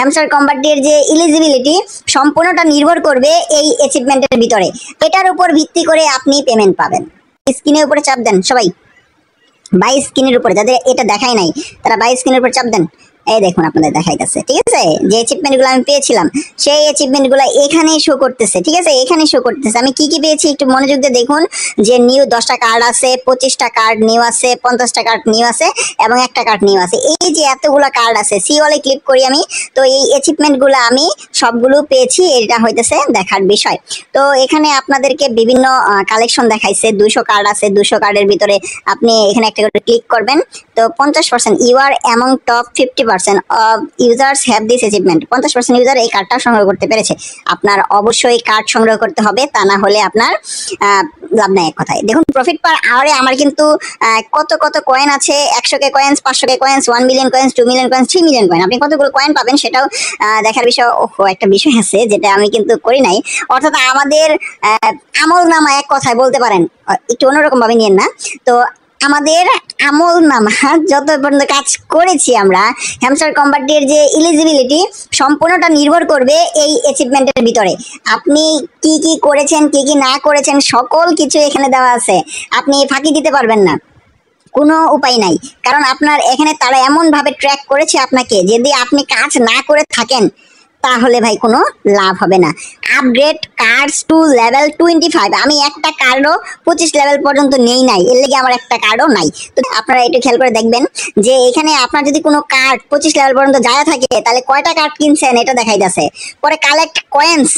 Hamster কম্বাটের যে eligibility সম্পূর্ণটা নির্ভর করবে এই অ্যাচিভমেন্টের ভিতরে। এটার উপর ভিত্তি করে আপনি পেমেন্ট পাবেন। স্ক্রিনের উপরে চাপ দেন সবাই, বাই স্ক্রিনের উপরে, যাদের এটা দেখাই নাই তারা বাই স্ক্রিনের উপর চাপ দেন। এই দেখুন আপনাদের দেখাইতেছে, ঠিক আছে? যে অ্যাচিভমেন্টগুলো আমি পেয়েছিলাম সেই অ্যাচিভমেন্টগুলো এখানে শো করতেছে, ঠিক আছে? এখানে শো করতেছে আমি কি কি পেয়েছি একটু মনোযোগ দিয়ে দেখুন। যে নিউ 10টা কার্ড আছে, 25টা কার্ড নিউ আছে, 50টা কার্ড নিউ আছে এবং একটা কার্ড নিউ আছে। এই যে এতগুলো কার্ড আছে, সি ওয়ালে ক্লিক করি আমি, তো এই অ্যাচিভমেন্টগুলো আমি সবগুলো পেয়েছি। এটা হইতেছে দেখার বিষয়। তো এখানে আপনাদেরকে বিভিন্ন কালেকশন দেখাইছে। 200 কার্ড আছে, 200 কার্ডের ভিতরে আপনি এখানে একটা করে ক্লিক করবেন। তো 50% you are among top 50% of users have this achievement। 50% user এই কার্ডটা সংগ্রহ করতে পেরেছে। আপনার অবশ্যই কার্ড সংগ্রহ করতে হবে, তা না হলে আপনার লাভ নাই এক কথায়। দেখুন প্রফিট পার আওয়ারে আমার কিন্তু কত কত কয়েন আছে, 100K coins, 500K coins, 1 million coins, 2 million coins, 3 million coin. আপনি কতগুলো কয়েন পাবেন সেটাও দেখার বিষয়। ওহো, একটা বিষয় আছে যেটা আমি কিন্তু করি নাই, অর্থাৎ আমাদের আমল নামা এক কথায় বলতে পারেন, একটু অন্যরকম ভাবে নিয়েন না। তো আমাদের আমল নামা যত পর্যন্ত কাজ করেছি আমরা, হ্যামস্টার কম্বাটের যে এলিজিবিলিটি সম্পূর্ণটা নির্ভর করবে এই অ্যাচিভমেন্টের ভিতরে। আপনি কি কি করেছেন, কি কি না করেছেন, সকল কিছু এখানে দেওয়া আছে। আপনি ফাঁকি দিতে পারবেন না, কোনো উপায় নাই। কারণ আপনার এখানে তারা এমনভাবে ট্র্যাক করেছে আপনাকে, যদি আপনি কাজ না করে থাকেন তাহলে ভাই কোনো লাভ হবে না। Upgrade cards to level 25। আমি একটা কার্ডও 25 লেভেল পর্যন্ত নেই নাই, এর লেগে আমার একটা কার্ডও নাই। তো আপনারা একটু খেয়াল করে দেখবেন যে এখানে আপনার যদি কোনো কার্ড 25 লেভেল পর্যন্ত যায় থাকে তাহলে কয়টা কার্ড কিনছেন এটা দেখাইতেছে। পরে কালেক্ট কয়েন্স,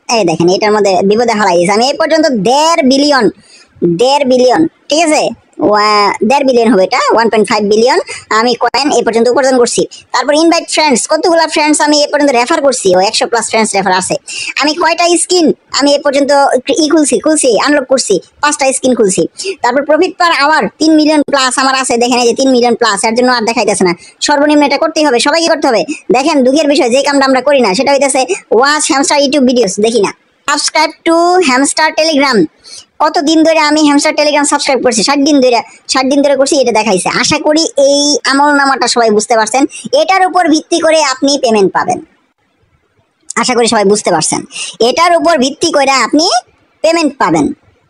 এই দেখেন এটার মধ্যে বিপদে ফেলাই দিয়েছে। আমি এই পর্যন্ত 1.5 বিলিয়ন, ঠিক আছে? 1.5 বিলিয়ন হবে, এটা 1.5 বিলিয়ন আমি কয়েন এ পর্যন্ত উপার্জন করছি। তারপর ইনভাইট ফ্রেন্ডস, কতগুলো ফ্রেন্ডস আমি এ পর্যন্ত রেফার করছি, 100+ ফ্রেন্ডস রেফার আছে। আমি কয়টা স্কিন আমি এ পর্যন্ত খুলছি আনলক করছি, 5টা স্কিন খুলছি। তারপর profit per hour 3 million plus আমার আছে, দেখেন এই যে 3 মিলিয়ন প্লাস। এর জন্য আর দেখাইতেছে না, সর্বনিম্ন এটা করতেই হবে, সবাইকে করতে হবে। দেখেন দুঃখের বিষয়, যে কামটা আমরা করি না সেটা হইতেছে ওয়াচ হ্যামস্টার ইউটিউব ভিডিওস দেখি না। সাবস্ক্রাইব টু হ্যামস্টার টেলিগ্রাম, কতদিন ধরে আমি হ্যামস্টার টেলিগ্রাম সাবস্ক্রাইব করছি, 60 দিন ধরে করছি, এটা দেখাইছে। আশা করি এই আমলনামাটা সবাই বুঝতে পারছেন। এটার উপর ভিত্তি করে আপনি পেমেন্ট পাবেন, আশা করি সবাই বুঝতে পারছেন। এটার উপর ভিত্তি করে আপনি পেমেন্ট পাবেন।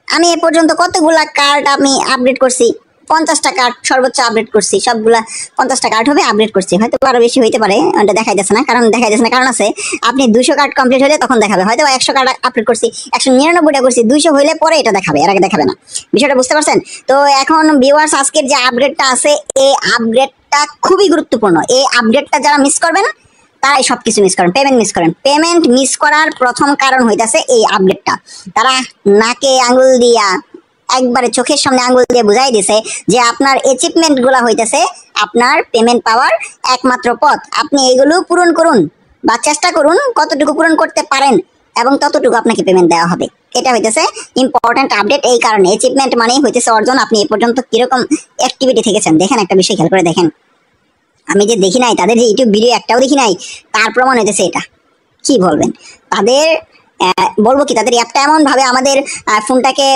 আমি এ পর্যন্ত কতগুলা কার্ড আমি আপডেট করছি, 50টা কার্ড সর্বোচ্চ আপডেট করছি, সবগুলা 50টা কার্ড হবে আপডেট করছি। হয়তো আরো বেশি হইতে পারে, ওটা দেখাইতেছে না। কারণ আছে আপনি 200 কার্ড কমপ্লিট হলে তখন দেখাবে, হয়তো 100 কার্ড আপডেট করছি, 199টা করছি, 200 হইলে পরে এটা দেখাবে, এর আগে দেখাবে না। বিষয়টা বুঝতে পারছেন? তো এখন ভিউয়ার্স আজকের যে আপডেটটা আছে, এই আপডেটটা খুবই গুরুত্বপূর্ণ। এই আপডেটটা যারা মিস করবেন তারাই সবকিছু মিস করেন, পেমেন্ট মিস করেন। পেমেন্ট মিস করার প্রথম কারণ হইতাছে এই আপডেটটা। তারা নাকে আঙ্গুল দিয়া, একবারে চোখের সামনে আঙ্গুল দিয়ে বুঝাই দিছে যে আপনার অ্যাচিভমেন্ট গুলা হইতেছে আপনার পেমেন্ট পাওয়ার একমাত্র পথ। আপনি এইগুলো পূরণ করুন বা চেষ্টা করুন, কতটুকু পূরণ করতে পারেন এবং ততটুকু আপনাকে পেমেন্ট দেওয়া হবে। এটা হইতেছে ইম্পর্টেন্ট আপডেট। এই কারণে অ্যাচিভমেন্ট মানেই হইতেছে অর্জন। আপনি এ পর্যন্ত কিরকম অ্যাক্টিভিটি থেকেছেন দেখেন, একটা বিষয় খেয়াল করে দেখেন। আমি যে দেখি নাই, তাদের যে ইউটিউব ভিডিও একটাও দেখি নাই, তার প্রমাণ হইতেছে এটা। কি বলবেন? তাদের বলবো কি, তাদের অ্যাপটা এমন ভাবে আমাদের ফোনটাকে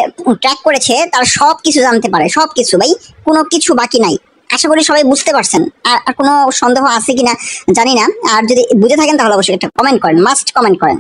ট্র্যাক করেছে, তারা সব কিছু জানতে পারে, সব কিছু ভাই, কোনো কিছু বাকি নাই। আশা করি সবাই বুঝতে পারছেন। আর কোনো সন্দেহ আছে কিনা জানি না। আর যদি বুঝে থাকেন তাহলে অবশ্যই একটা কমেন্ট করেন, মাস্ট কমেন্ট করেন।